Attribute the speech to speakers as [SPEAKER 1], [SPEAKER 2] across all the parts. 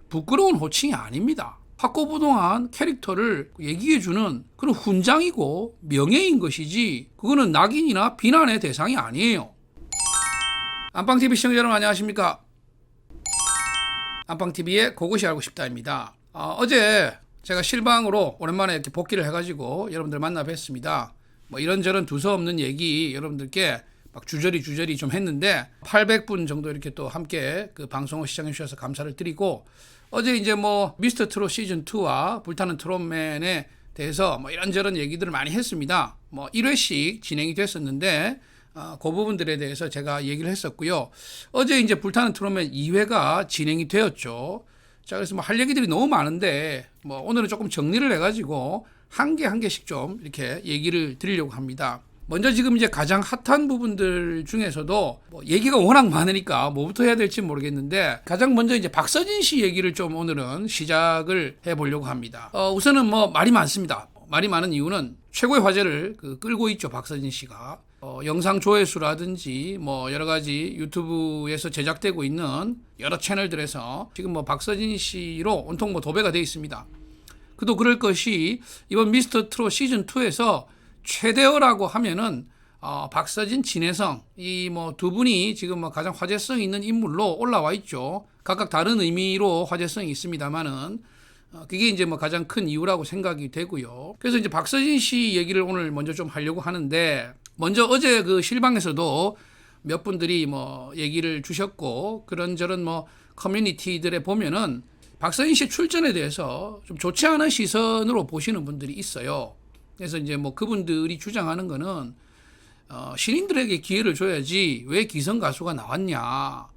[SPEAKER 1] 부끄러운 호칭이 아닙니다. 확고부동한 캐릭터를 얘기해주는 그런 훈장이고 명예인 것이지 그거는 낙인이나 비난의 대상이 아니에요. 안방TV 시청자 여러분 안녕하십니까? 안방TV의 그것이 알고 싶다입니다. 어제 제가 실방으로 오랜만에 이렇게 복귀를 해가지고 여러분들 만나 뵀습니다. 뭐 이런저런 두서없는 얘기 여러분들께 막 주저리 좀 했는데 800분 정도 이렇게 또 함께 그 방송을 시청해 주셔서 감사를 드리고 어제 이제 뭐 미스터 트롯 시즌 2와 불타는 트롯맨에 대해서 뭐 이런저런 얘기들을 많이 했습니다. 뭐 1회씩 진행이 됐었는데 그 부분들에 대해서 제가 얘기를 했었고요. 어제 이제 불타는 트롯맨 2회가 진행이 되었죠. 자, 그래서 뭐 할 얘기들이 너무 많은데 뭐 오늘은 조금 정리를 해가지고 한 개씩 좀 이렇게 얘기를 드리려고 합니다. 먼저 지금 이제 가장 핫한 부분들 중에서도 뭐 얘기가 워낙 많으니까 뭐부터 해야 될지 모르겠는데 가장 먼저 이제 박서진 씨 얘기를 좀 오늘은 시작을 해보려고 합니다. 우선은 뭐 말이 많습니다. 말이 많은 이유는 최고의 화제를 끌고 있죠, 박서진 씨가. 영상 조회수라든지 뭐 여러 가지 유튜브에서 제작되고 있는 여러 채널들에서 지금 뭐 박서진 씨로 온통 뭐 도배가 되어 있습니다. 그도 그럴 것이 이번 미스터 트롯 시즌 2에서 최대어라고 하면은 박서진, 진혜성 이 뭐 두 분이 지금 뭐 가장 화제성 있는 인물로 올라와 있죠. 각각 다른 의미로 화제성이 있습니다만은 그게 이제 뭐 가장 큰 이유라고 생각이 되고요. 그래서 이제 박서진 씨 얘기를 오늘 먼저 좀 하려고 하는데 먼저 어제 그 실방에서도 몇 분들이 뭐 얘기를 주셨고 그런저런 뭐 커뮤니티들에 보면은 박서진 씨 출전에 대해서 좀 좋지 않은 시선으로 보시는 분들이 있어요. 그래서 이제 뭐 그분들이 주장하는 거는 신인들에게 기회를 줘야지 왜 기성 가수가 나왔냐.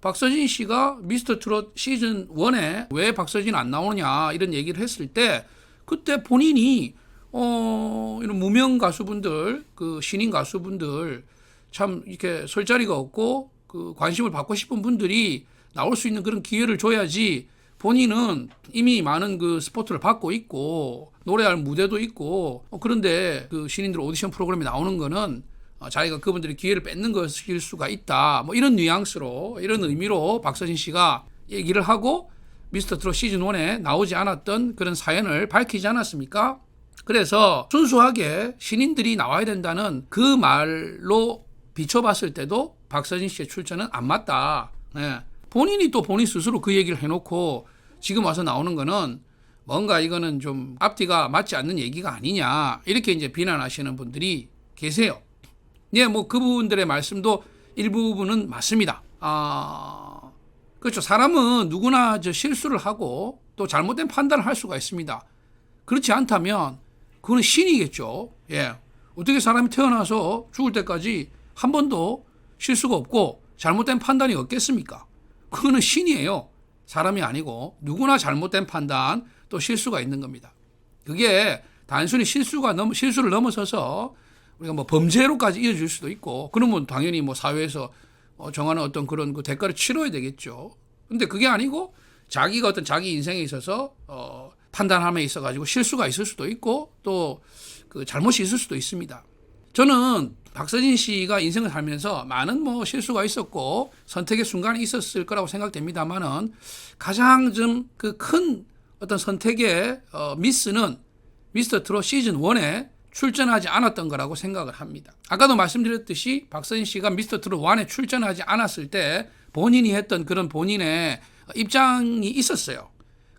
[SPEAKER 1] 박서진 씨가 미스터 트롯 시즌 1에 왜 박서진 안 나오느냐 이런 얘기를 했을 때 그때 본인이 이런 무명 가수분들 그 신인 가수분들 참 이렇게 설 자리가 없고 그 관심을 받고 싶은 분들이 나올 수 있는 그런 기회를 줘야지 본인은 이미 많은 그 스포트를 받고 있고 노래할 무대도 있고 그런데 그 신인들 오디션 프로그램에 나오는 거는 자기가 그분들의 기회를 뺏는 것일 수가 있다. 뭐 이런 뉘앙스로 이런 의미로 박서진 씨가 얘기를 하고 미스터 트롯 시즌 1에 나오지 않았던 그런 사연을 밝히지 않았습니까? 그래서 순수하게 신인들이 나와야 된다는 그 말로 비춰봤을 때도 박서진 씨의 출전은 안 맞다. 네. 본인이 또 본인 스스로 그 얘기를 해놓고 지금 와서 나오는 거는 뭔가 이거는 좀 앞뒤가 맞지 않는 얘기가 아니냐 이렇게 이제 비난하시는 분들이 계세요. 예, 뭐 그분들의 말씀도 일부분은 맞습니다. 그렇죠. 사람은 누구나 실수를 하고 또 잘못된 판단을 할 수가 있습니다. 그렇지 않다면 그거는 신이겠죠. 예, 어떻게 사람이 태어나서 죽을 때까지 한 번도 실수가 없고 잘못된 판단이 없겠습니까? 그거는 신이에요. 사람이 아니고 누구나 잘못된 판단 또 실수가 있는 겁니다. 그게 단순히 실수를 넘어서서 우리가 뭐 범죄로까지 이어질 수도 있고 그러면 당연히 뭐 사회에서 정하는 어떤 그런 그 대가를 치러야 되겠죠. 근데 그게 아니고 자기가 어떤 자기 인생에 있어서 판단함에 있어 가지고 실수가 있을 수도 있고 또 그 잘못이 있을 수도 있습니다. 저는 박서진 씨가 인생을 살면서 많은 뭐 실수가 있었고 선택의 순간이 있었을 거라고 생각됩니다만은 가장 좀 그 큰 어떤 선택의 미스는 미스터 트롯 시즌 1에 출전하지 않았던 거라고 생각을 합니다. 아까도 말씀드렸듯이 박서진 씨가 미스터 트롯 1에 출전하지 않았을 때 본인이 했던 그런 본인의 입장이 있었어요.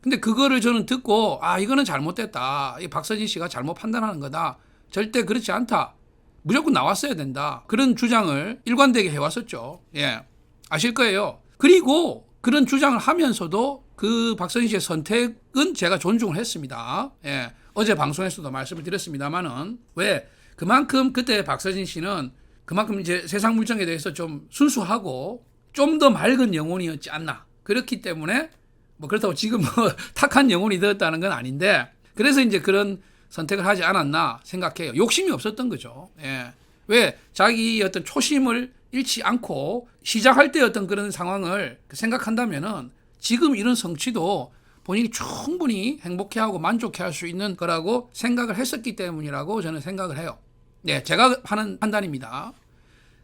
[SPEAKER 1] 근데 그거를 저는 듣고 이거는 잘못됐다. 이 박서진 씨가 잘못 판단하는 거다. 절대 그렇지 않다. 무조건 나왔어야 된다. 그런 주장을 일관되게 해왔었죠. 예, 아실 거예요. 그리고 그런 주장을 하면서도 그 박서진 씨의 선택은 제가 존중을 했습니다. 예, 어제 방송에서도 말씀을 드렸습니다만은 왜 그만큼 그때 박서진 씨는 그만큼 이제 세상 물정에 대해서 좀 순수하고 좀 더 맑은 영혼이었지 않나. 그렇기 때문에 뭐 그렇다고 지금 뭐 탁한 영혼이 되었다는 건 아닌데 그래서 이제 그런 선택을 하지 않았나 생각해요. 욕심이 없었던 거죠. 예. 왜 자기 어떤 초심을 잃지 않고 시작할 때 어떤 그런 상황을 생각한다면은 지금 이런 성취도 본인이 충분히 행복해하고 만족해할 수 있는 거라고 생각을 했었기 때문이라고 저는 생각을 해요. 네, 제가 하는 판단입니다.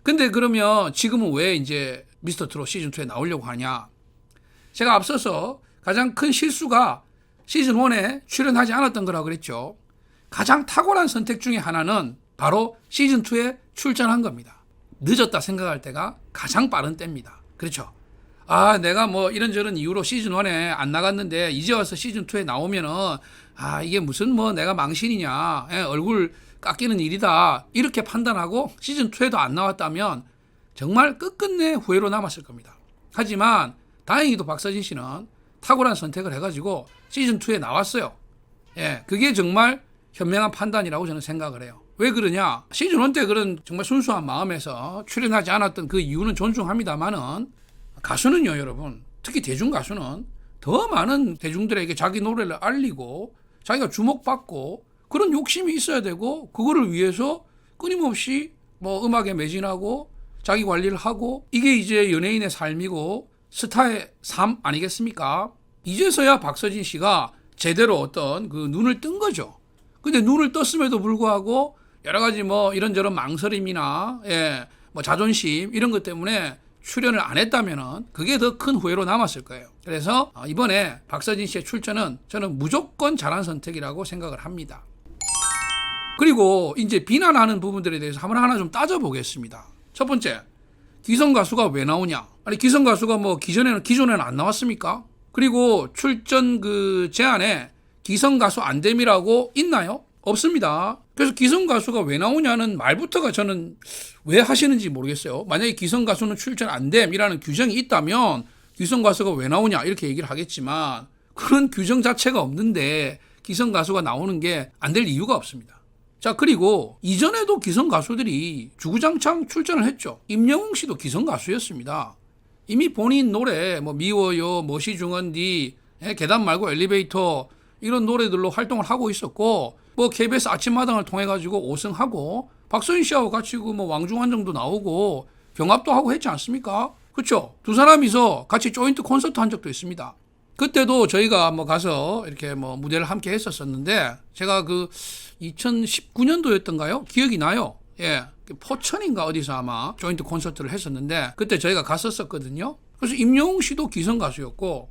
[SPEAKER 1] 근데 그러면 지금은 왜 이제 미스터 트롯 시즌2에 나오려고 하냐? 제가 앞서서 가장 큰 실수가 시즌 1에 출연하지 않았던 거라고 그랬죠. 가장 탁월한 선택 중에 하나는 바로 시즌 2에 출전한 겁니다. 늦었다 생각할 때가 가장 빠른 때입니다. 그렇죠. 아, 내가 뭐 이런저런 이유로 시즌 1에 안 나갔는데 이제 와서 시즌 2에 나오면은 아, 이게 무슨 뭐 내가 망신이냐, 얼굴 깎이는 일이다, 이렇게 판단하고 시즌 2에도 안 나왔다면 정말 끝끝내 후회로 남았을 겁니다. 하지만 다행히도 박서진 씨는 탁월한 선택을 해가지고 시즌 2에 나왔어요. 예, 그게 정말 현명한 판단이라고 저는 생각을 해요. 왜 그러냐? 시즌 1 때 그런 정말 순수한 마음에서 출연하지 않았던 그 이유는 존중합니다만은, 가수는요, 여러분, 특히 대중 가수는 더 많은 대중들에게 자기 노래를 알리고 자기가 주목받고 그런 욕심이 있어야 되고, 그거를 위해서 끊임없이 뭐 음악에 매진하고 자기 관리를 하고, 이게 이제 연예인의 삶이고 스타의 삶 아니겠습니까? 이제서야 박서진 씨가 제대로 어떤 그 눈을 뜬 거죠. 근데 눈을 떴음에도 불구하고 여러 가지 뭐 이런저런 망설임이나 뭐 자존심 이런 것 때문에 출연을 안 했다면은 그게 더 큰 후회로 남았을 거예요. 그래서 이번에 박서진 씨의 출전은 저는 무조건 잘한 선택이라고 생각을 합니다. 그리고 이제 비난하는 부분들에 대해서 하나하나 좀 따져보겠습니다. 첫 번째, 기성 가수가 왜 나오냐? 아니, 기성 가수가 뭐 기존에는 안 나왔습니까? 그리고 출전 그 제안에 기성 가수 안됨이라고 있나요? 없습니다. 그래서 기성 가수가 왜 나오냐는 말부터가 저는 왜 하시는지 모르겠어요. 만약에 기성 가수는 출전 안됨이라는 규정이 있다면 기성 가수가 왜 나오냐 이렇게 얘기를 하겠지만, 그런 규정 자체가 없는데 기성 가수가 나오는 게 안 될 이유가 없습니다. 자, 그리고 이전에도 기성 가수들이 주구장창 출전을 했죠. 임영웅 씨도 기성 가수였습니다. 이미 본인 노래 뭐 미워요, 멋이 중헌디, 계단 말고 엘리베이터 이런 노래들로 활동을 하고 있었고, 뭐 KBS 아침마당을 통해 가지고 5승하고 박서진 씨하고 같이 뭐 왕중환정도 나오고 경합도 하고 했지 않습니까? 그렇죠? 두 사람이서 같이 조인트 콘서트 한 적도 있습니다. 그때도 저희가 뭐 가서 이렇게 뭐 무대를 함께 했었었는데, 제가 그 2019년도였던가요? 기억이 나요. 예. 포천인가 어디서 아마 조인트 콘서트를 했었는데 그때 저희가 갔었거든요. 그래서 임영웅 씨도 기성 가수였고,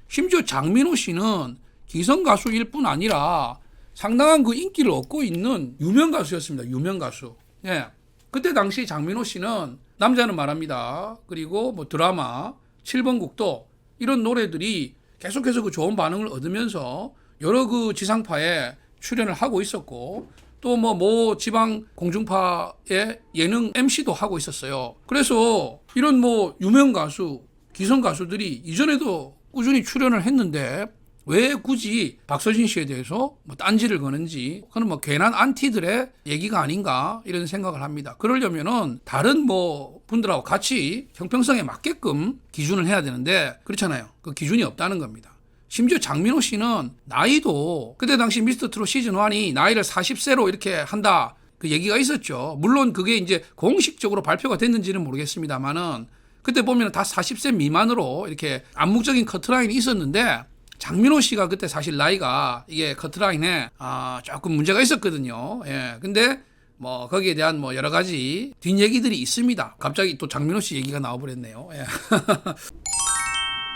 [SPEAKER 1] 심지어 장민호 씨는 기성 가수일 뿐 아니라 상당한 그 인기를 얻고 있는 유명 가수였습니다. 유명 가수. 예. 그때 당시 장민호 씨는 남자는 말합니다. 그리고 뭐 드라마, 7번 국도 이런 노래들이 계속해서 그 좋은 반응을 얻으면서 여러 그 지상파에 출연을 하고 있었고, 또 뭐 지방 공중파의 예능 MC도 하고 있었어요. 그래서 이런 뭐 유명 가수, 기성 가수들이 이전에도 꾸준히 출연을 했는데 왜 굳이 박서진 씨에 대해서 뭐 딴지를 거는지, 그건 뭐 괜한 안티들의 얘기가 아닌가 이런 생각을 합니다. 그러려면은 다른 뭐 분들하고 같이 형평성에 맞게끔 기준을 해야 되는데 그렇잖아요. 그 기준이 없다는 겁니다. 심지어 장민호 씨는 나이도 그때 당시 미스터 트롯 시즌 1이 나이를 40세로 이렇게 한다 그 얘기가 있었죠. 물론 그게 이제 공식적으로 발표가 됐는지는 모르겠습니다만은 그때 보면 다 40세 미만으로 이렇게 암묵적인 커트라인이 있었는데, 장민호 씨가 그때 사실 나이가 이게 커트라인에 조금 문제가 있었거든요. 예. 근데 뭐 거기에 대한 뭐 여러 가지 뒷얘기들이 있습니다. 갑자기 또 장민호 씨 얘기가 나와버렸네요. 예.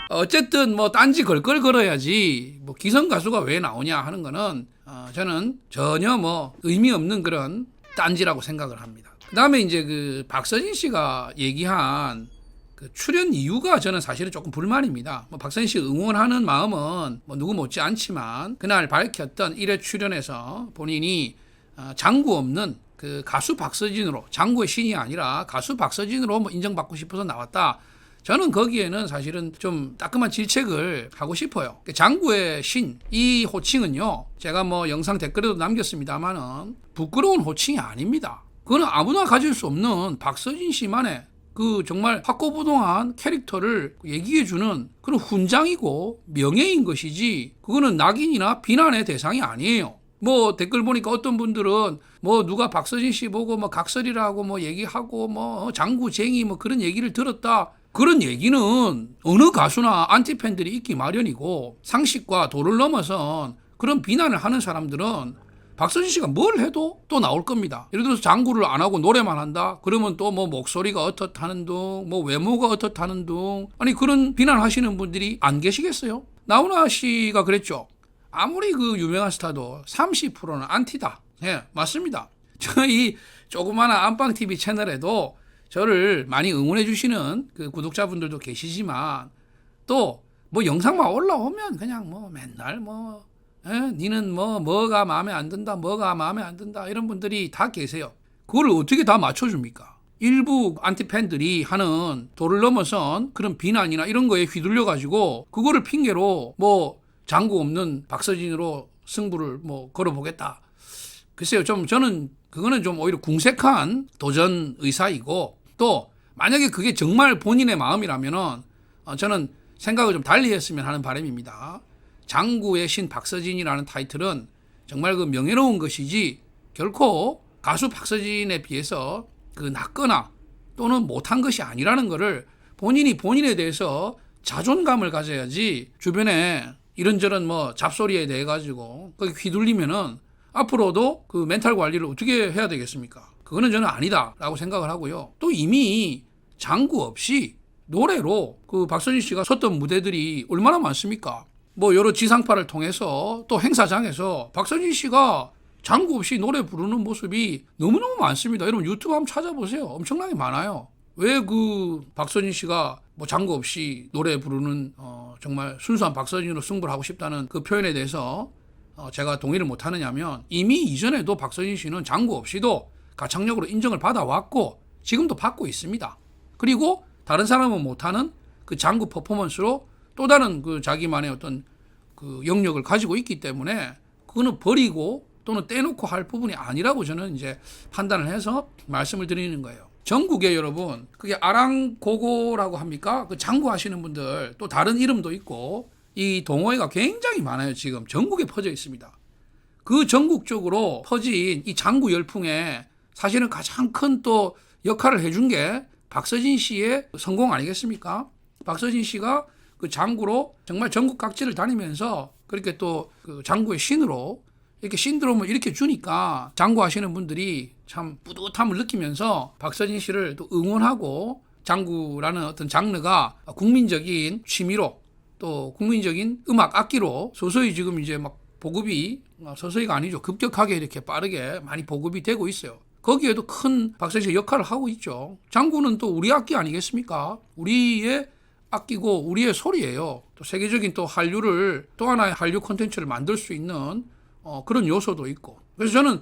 [SPEAKER 1] 어쨌든 뭐 딴지 걸걸 걸어야지 뭐 기성 가수가 왜 나오냐 하는 거는 저는 전혀 뭐 의미 없는 그런 딴지라고 생각을 합니다. 그다음에 이제 그 박서진 씨가 얘기한 그 출연 이유가 저는 사실은 조금 불만입니다. 뭐 박서진 씨 응원하는 마음은 뭐 누구 못지 않지만, 그날 밝혔던 1회 출연에서 본인이 장구 없는 그 가수 박서진으로, 장구의 신이 아니라 가수 박서진으로 뭐 인정받고 싶어서 나왔다. 저는 거기에는 사실은 좀 따끔한 질책을 하고 싶어요. 장구의 신, 이 호칭은요, 제가 뭐 영상 댓글에도 남겼습니다만은 부끄러운 호칭이 아닙니다. 그거는 아무나 가질 수 없는 박서진 씨만의 그 정말 확고부동한 캐릭터를 얘기해주는 그런 훈장이고 명예인 것이지, 그거는 낙인이나 비난의 대상이 아니에요. 뭐 댓글 보니까 어떤 분들은 뭐 누가 박서진 씨 보고 뭐 각설이라고 뭐 얘기하고 뭐 장구쟁이 뭐 그런 얘기를 들었다. 그런 얘기는 어느 가수나 안티팬들이 있기 마련이고, 상식과 도를 넘어선 그런 비난을 하는 사람들은 박서진 씨가 뭘 해도 또 나올 겁니다. 예를 들어서 장구를 안 하고 노래만 한다? 그러면 또 뭐 목소리가 어떻다는 둥, 뭐 외모가 어떻다는 둥, 아니 그런 비난하시는 분들이 안 계시겠어요? 나훈아 씨가 그랬죠. 아무리 그 유명한 스타도 30%는 안티다. 예, 맞습니다. 저희 조그마한 안방TV 채널에도 저를 많이 응원해 주시는 그 구독자분들도 계시지만 또 뭐 영상만 올라오면 그냥 뭐 맨날 뭐 니는 뭐가 마음에 안 든다, 뭐가 마음에 안 든다 이런 분들이 다 계세요. 그걸 어떻게 다 맞춰줍니까? 일부 안티팬들이 하는 도를 넘어선 그런 비난이나 이런 거에 휘둘려 가지고 그거를 핑계로 뭐 장구 없는 박서진으로 승부를 뭐 걸어보겠다. 글쎄요, 좀 저는 그거는 좀 오히려 궁색한 도전 의사이고, 또 만약에 그게 정말 본인의 마음이라면은 저는 생각을 좀 달리 했으면 하는 바람입니다. 장구의 신 박서진이라는 타이틀은 정말 그 명예로운 것이지 결코 가수 박서진에 비해서 그 낮거나 또는 못한 것이 아니라는 것을 본인이 본인에 대해서 자존감을 가져야지, 주변에 이런저런 뭐 잡소리에 대해 가지고 거기 휘둘리면은 앞으로도 그 멘탈 관리를 어떻게 해야 되겠습니까? 그거는 저는 아니다라고 생각을 하고요. 또 이미 장구 없이 노래로 그 박서진 씨가 섰던 무대들이 얼마나 많습니까? 뭐 여러 지상파를 통해서 또 행사장에서 박서진 씨가 장구 없이 노래 부르는 모습이 너무너무 많습니다. 여러분 유튜브 한번 찾아보세요. 엄청나게 많아요. 왜 그 박서진 씨가 뭐 장구 없이 노래 부르는 정말 순수한 박서진으로 승부를 하고 싶다는 그 표현에 대해서 제가 동의를 못 하느냐면, 이미 이전에도 박서진 씨는 장구 없이도 가창력으로 인정을 받아왔고 지금도 받고 있습니다. 그리고 다른 사람은 못하는 그 장구 퍼포먼스로 또 다른 그 자기만의 어떤 그 영역을 가지고 있기 때문에 그거는 버리고 또는 떼놓고 할 부분이 아니라고 저는 이제 판단을 해서 말씀을 드리는 거예요. 전국에 여러분, 그게 아랑고고라고 합니까? 그 장구 하시는 분들 또 다른 이름도 있고 이 동호회가 굉장히 많아요. 지금 전국에 퍼져 있습니다. 그 전국적으로 퍼진 이 장구 열풍에 사실은 가장 큰 또 역할을 해준 게 박서진 씨의 성공 아니겠습니까? 박서진 씨가 그 장구로 정말 전국 각지를 다니면서 그렇게 또 그 장구의 신으로 이렇게 신드롬을 이렇게 주니까 장구 하시는 분들이 참 뿌듯함을 느끼면서 박서진 씨를 또 응원하고, 장구라는 어떤 장르가 국민적인 취미로 또 국민적인 음악 악기로 서서히 지금 이제 막 보급이, 서서히가 아니죠, 급격하게 이렇게 빠르게 많이 보급이 되고 있어요. 거기에도 큰 박서진 씨 역할을 하고 있죠. 장구는 또 우리 악기 아니겠습니까? 우리의 악기고 우리의 소리예요. 또 세계적인 또 한류를, 또 하나의 한류 콘텐츠를 만들 수 있는 그런 요소도 있고. 그래서 저는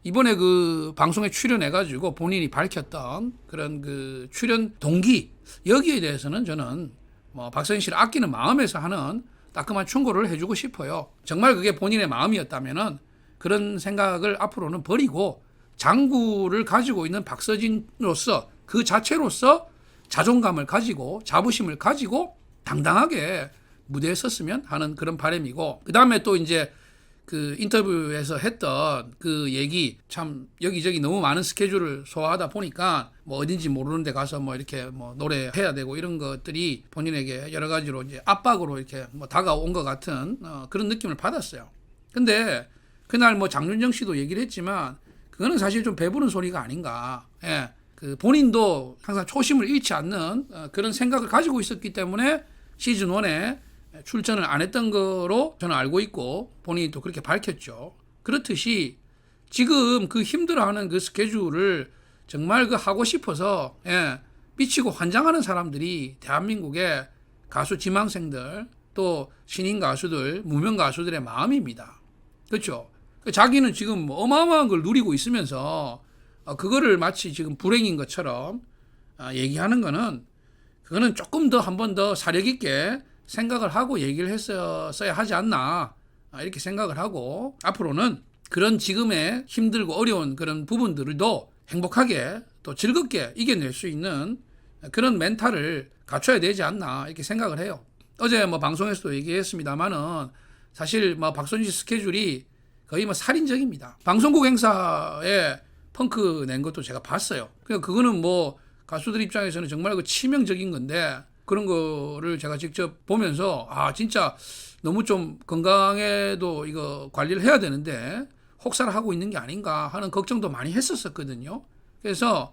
[SPEAKER 1] 이번에 그 방송에 출연해가지고 본인이 밝혔던 그런 그 출연 동기, 여기에 대해서는 저는 뭐 박서진 씨를 아끼는 마음에서 하는 따끔한 충고를 해주고 싶어요. 정말 그게 본인의 마음이었다면은 그런 생각을 앞으로는 버리고 장구를 가지고 있는 박서진으로서 그 자체로서 자존감을 가지고 자부심을 가지고 당당하게 무대에 섰으면 하는 그런 바람이고, 그 다음에 또 이제 그 인터뷰에서 했던 그 얘기, 참 여기저기 너무 많은 스케줄을 소화하다 보니까 뭐 어딘지 모르는 데 가서 뭐 이렇게 뭐 노래해야 되고 이런 것들이 본인에게 여러 가지로 이제 압박으로 이렇게 뭐 다가온 것 같은 그런 느낌을 받았어요. 근데 그날 뭐 장윤정 씨도 얘기를 했지만 그거는 사실 좀 배부른 소리가 아닌가. 예. 그 본인도 항상 초심을 잃지 않는 그런 생각을 가지고 있었기 때문에 시즌 1에 출전을 안 했던 거로 저는 알고 있고, 본인이 또 그렇게 밝혔죠. 그렇듯이 지금 그 힘들어하는 그 스케줄을 정말 그 하고 싶어서 미치고 환장하는 사람들이 대한민국의 가수 지망생들, 또 신인 가수들, 무명 가수들의 마음입니다. 그렇죠? 자기는 지금 어마어마한 걸 누리고 있으면서 그거를 마치 지금 불행인 것처럼 얘기하는 거는, 그거는 조금 더 한 번 더 사력 있게 생각을 하고 얘기를 했어야 하지 않나, 이렇게 생각을 하고, 앞으로는 그런 지금의 힘들고 어려운 그런 부분들도 행복하게 또 즐겁게 이겨낼 수 있는 그런 멘탈을 갖춰야 되지 않나, 이렇게 생각을 해요. 어제 뭐 방송에서도 얘기했습니다만은 사실 뭐 박서진 씨 스케줄이 거의 뭐 살인적입니다. 방송국 행사에 펑크 낸 것도 제가 봤어요. 그러니까 그거는 뭐 가수들 입장에서는 정말 그 치명적인 건데, 그런 거를 제가 직접 보면서 진짜 너무 좀 건강에도 이거 관리를 해야 되는데 혹사를 하고 있는 게 아닌가 하는 걱정도 많이 했었거든요. 그래서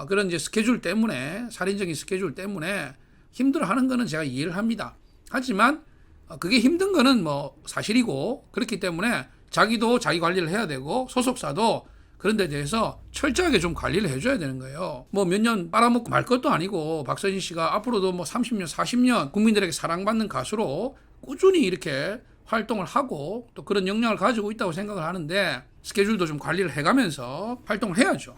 [SPEAKER 1] 그런 이제 스케줄 때문에, 살인적인 스케줄 때문에 힘들어하는 거는 제가 이해를 합니다. 하지만 그게 힘든 거는 뭐 사실이고, 그렇기 때문에 자기도 자기 관리를 해야 되고 소속사도 그런 데 대해서 철저하게 좀 관리를 해줘야 되는 거예요. 뭐 몇 년 빨아먹고 말 것도 아니고 박서진 씨가 앞으로도 뭐 30년, 40년 국민들에게 사랑받는 가수로 꾸준히 이렇게 활동을 하고 또 그런 역량을 가지고 있다고 생각을 하는데 스케줄도 좀 관리를 해가면서 활동을 해야죠.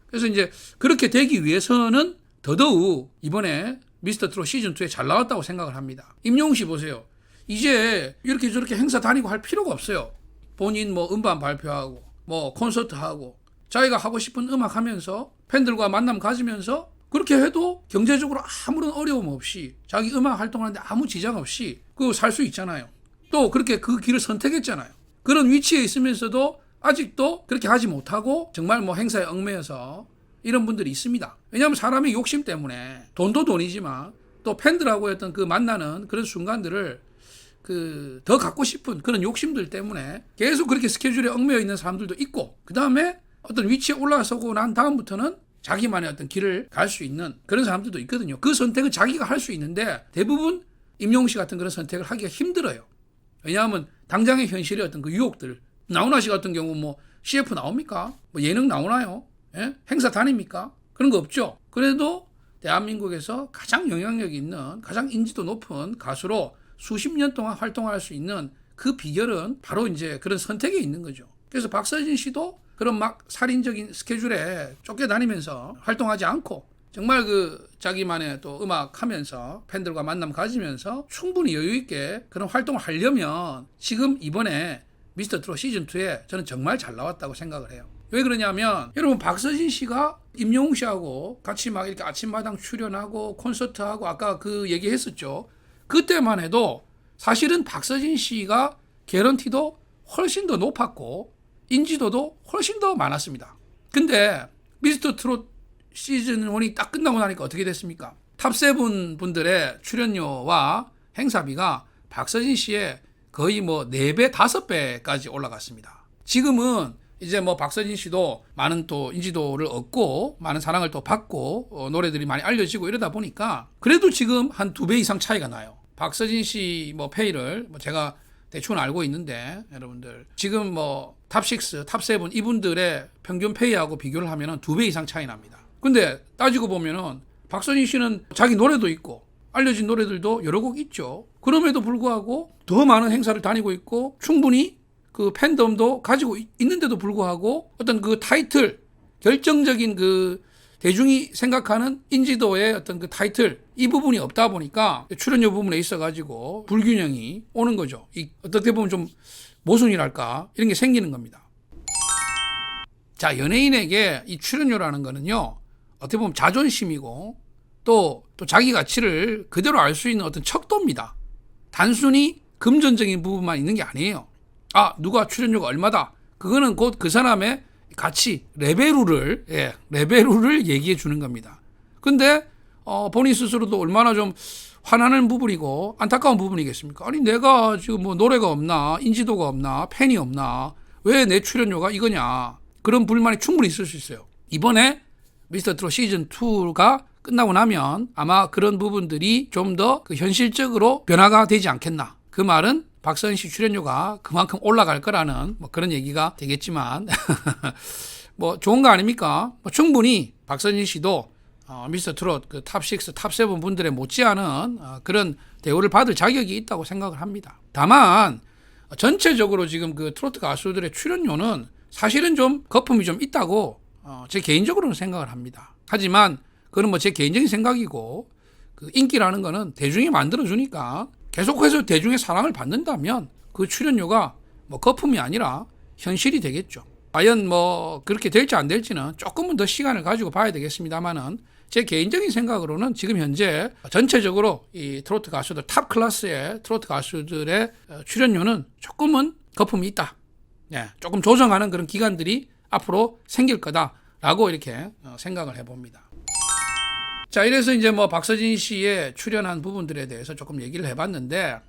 [SPEAKER 1] 그래서 이제 그렇게 되기 위해서는 더더욱 이번에 미스터 트롯 시즌2에 잘 나왔다고 생각을 합니다. 임영웅 씨 보세요. 이제 이렇게 저렇게 행사 다니고 할 필요가 없어요. 본인 뭐 음반 발표하고 뭐 콘서트 하고 자기가 하고 싶은 음악 하면서 팬들과 만남 가지면서 그렇게 해도 경제적으로 아무런 어려움 없이 자기 음악 활동하는데 아무 지장 없이 그 살 수 있잖아요. 또 그렇게 그 길을 선택했잖아요. 그런 위치에 있으면서도 아직도 그렇게 하지 못하고 정말 뭐 행사에 얽매여서 이런 분들이 있습니다. 왜냐하면 사람의 욕심 때문에 돈도 돈이지만 또 팬들하고 어떤 그 만나는 그런 순간들을 그 더 갖고 싶은 그런 욕심들 때문에 계속 그렇게 스케줄에 얽매여 있는 사람들도 있고, 그 다음에 어떤 위치에 올라서고 난 다음부터는 자기만의 어떤 길을 갈 수 있는 그런 사람들도 있거든요. 그 선택은 자기가 할 수 있는데 대부분 임영웅 씨 같은 그런 선택을 하기가 힘들어요. 왜냐하면 당장의 현실의 어떤 그 유혹들, 나훈아 씨 같은 경우 뭐 CF 나옵니까? 뭐 예능 나오나요? 예? 행사 다닙니까? 그런 거 없죠. 그래도 대한민국에서 가장 영향력 있는 가장 인지도 높은 가수로 수십 년 동안 활동할 수 있는 그 비결은 바로 이제 그런 선택에 있는 거죠. 그래서 박서진 씨도 그런 막 살인적인 스케줄에 쫓겨다니면서 활동하지 않고 정말 그 자기만의 또 음악 하면서 팬들과 만남 가지면서 충분히 여유 있게 그런 활동을 하려면 지금 이번에 미스터 트롯 시즌2에 저는 정말 잘 나왔다고 생각을 해요. 왜 그러냐면 여러분 박서진 씨가 임영웅 씨하고 같이 막 이렇게 아침마당 출연하고 콘서트하고 아까 그 얘기했었죠. 그때만 해도 사실은 박서진 씨가 개런티도 훨씬 더 높았고 인지도도 훨씬 더 많았습니다. 근데 미스터 트롯 시즌1이 딱 끝나고 나니까 어떻게 됐습니까? 탑7 분들의 출연료와 행사비가 박서진 씨의 거의 뭐 4배, 5배까지 올라갔습니다. 지금은 이제 뭐 박서진 씨도 많은 또 인지도를 얻고 많은 사랑을 또 받고 노래들이 많이 알려지고 이러다 보니까 그래도 지금 한 2배 이상 차이가 나요. 박서진 씨 뭐 페이를 뭐 제가 대충 알고 있는데 여러분들 지금 뭐 탑6, 탑7 이분들의 평균 페이하고 비교를 하면은 2배 이상 차이 납니다. 근데 따지고 보면은 박서진 씨는 자기 노래도 있고 알려진 노래들도 여러 곡 있죠. 그럼에도 불구하고 더 많은 행사를 다니고 있고 충분히 그 팬덤도 가지고 있는데도 불구하고 어떤 그 타이틀, 결정적인 그 대중이 생각하는 인지도의 어떤 그 타이틀 이 부분이 없다 보니까 출연료 부분에 있어가지고 불균형이 오는 거죠. 어떻게 보면 좀 모순이랄까 이런 게 생기는 겁니다. 자, 연예인에게 이 출연료라는 거는요 어떻게 보면 자존심이고 또 자기 가치를 그대로 알 수 있는 어떤 척도입니다. 단순히 금전적인 부분만 있는 게 아니에요. 아, 누가 출연료가 얼마다. 그거는 곧 그 사람의 가치, 레벨룰을 얘기해 주는 겁니다. 근데 본인 스스로도 얼마나 좀 화나는 부분이고 안타까운 부분이겠습니까? 아니 내가 지금 뭐 노래가 없나, 인지도가 없나, 팬이 없나, 왜 내 출연료가 이거냐. 그런 불만이 충분히 있을 수 있어요. 이번에 미스터 트롯 시즌2가 끝나고 나면 아마 그런 부분들이 좀 더 그 현실적으로 변화가 되지 않겠나. 그 말은 박서진 씨 출연료가 그만큼 올라갈 거라는 뭐 그런 얘기가 되겠지만 뭐 좋은 거 아닙니까? 뭐 충분히 박서진 씨도 미스터 트롯 그 탑6, 탑7 분들의 못지않은 그런 대우를 받을 자격이 있다고 생각을 합니다. 다만 전체적으로 지금 그 트로트 가수들의 출연료는 사실은 좀 거품이 좀 있다고 제 개인적으로는 생각을 합니다. 하지만 그건 뭐 제 개인적인 생각이고 그 인기라는 거는 대중이 만들어주니까 계속해서 대중의 사랑을 받는다면 그 출연료가 뭐 거품이 아니라 현실이 되겠죠. 과연 뭐 그렇게 될지 안 될지는 조금은 더 시간을 가지고 봐야 되겠습니다만은 제 개인적인 생각으로는 지금 현재 전체적으로 이 트로트 가수들 탑 클래스의 트로트 가수들의 출연료는 조금은 거품이 있다. 네, 조금 조정하는 그런 기간들이 앞으로 생길 거다라고 이렇게 생각을 해봅니다. 자, 이래서 이제 뭐 박서진 씨의 출연한 부분들에 대해서 조금 얘기를 해봤는데,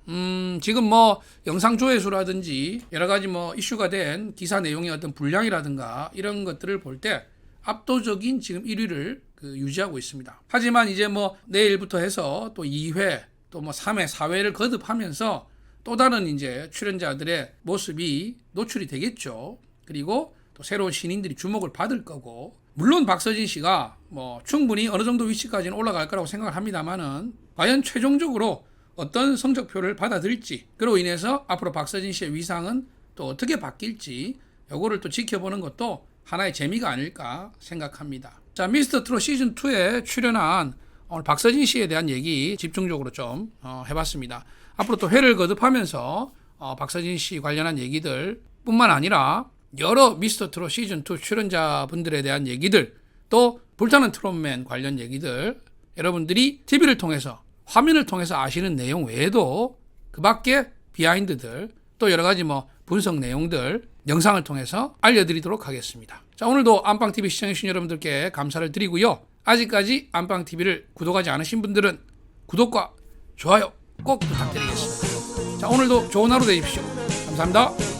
[SPEAKER 1] 지금 뭐 영상 조회수라든지 여러 가지 뭐 이슈가 된 기사 내용의 어떤 분량이라든가 이런 것들을 볼 때 압도적인 지금 1위를 유지하고 있습니다. 하지만 이제 뭐 내일부터 해서 또 2회, 또 뭐 3회, 4회를 거듭하면서 또 다른 이제 출연자들의 모습이 노출이 되겠죠. 그리고 또 새로운 신인들이 주목을 받을 거고, 물론 박서진 씨가 뭐 충분히 어느 정도 위치까지는 올라갈 거라고 생각을 합니다만은 과연 최종적으로 어떤 성적표를 받아들일지, 그로 인해서 앞으로 박서진 씨의 위상은 또 어떻게 바뀔지, 요거를 또 지켜보는 것도 하나의 재미가 아닐까 생각합니다. 자, 미스터 트롯 시즌 2에 출연한 오늘 박서진 씨에 대한 얘기 집중적으로 좀 해봤습니다. 앞으로 또 회를 거듭하면서 박서진 씨 관련한 얘기들 뿐만 아니라 여러 미스터 트롯 시즌 2 출연자분들에 대한 얘기들, 또 불타는 트롯맨 관련 얘기들, 여러분들이 TV를 통해서, 화면을 통해서 아시는 내용 외에도 그 밖에 비하인드들, 또 여러 가지 뭐 분석 내용들 영상을 통해서 알려드리도록 하겠습니다. 자, 오늘도 안방TV 시청해주신 여러분들께 감사를 드리고요. 아직까지 안방TV를 구독하지 않으신 분들은 구독과 좋아요 꼭 부탁드리겠습니다. 자, 오늘도 좋은 하루 되십시오. 감사합니다.